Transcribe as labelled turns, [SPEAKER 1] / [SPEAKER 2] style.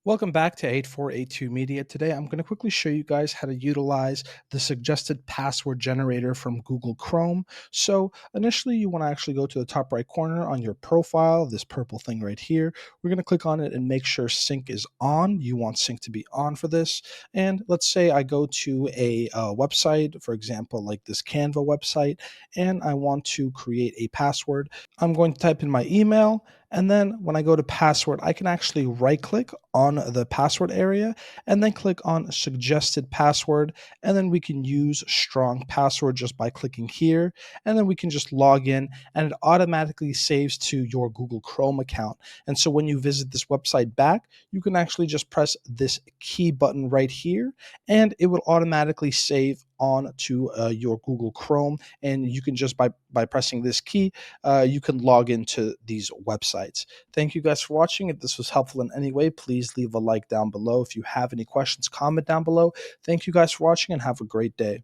[SPEAKER 1] Welcome back to 8482 Media. Today, I'm going to quickly show you guys how to utilize the suggested password generator from Google Chrome. So, initially, you want to actually go to the top right corner on your profile, this purple thing right here. We're going to click on it and make sure sync is on. You want sync to be on for this. And let's say I go to a website, for example, like this Canva website, and I want to create a password. I'm going to type in my email. And then when I go to password, I can actually right click on the password area and then click on suggested password. And then we can use strong password just by clicking here. And then we can just log in and it automatically saves to your Google Chrome account. And so when you visit this website back, you can actually just press this key button right here and it will automatically save on to your Google Chrome. And you can just by pressing this key, you can log into these websites. Thank you guys for watching. If this was helpful in any way, please leave a like down below. If you have any questions, comment down below. Thank you guys for watching and have a great day.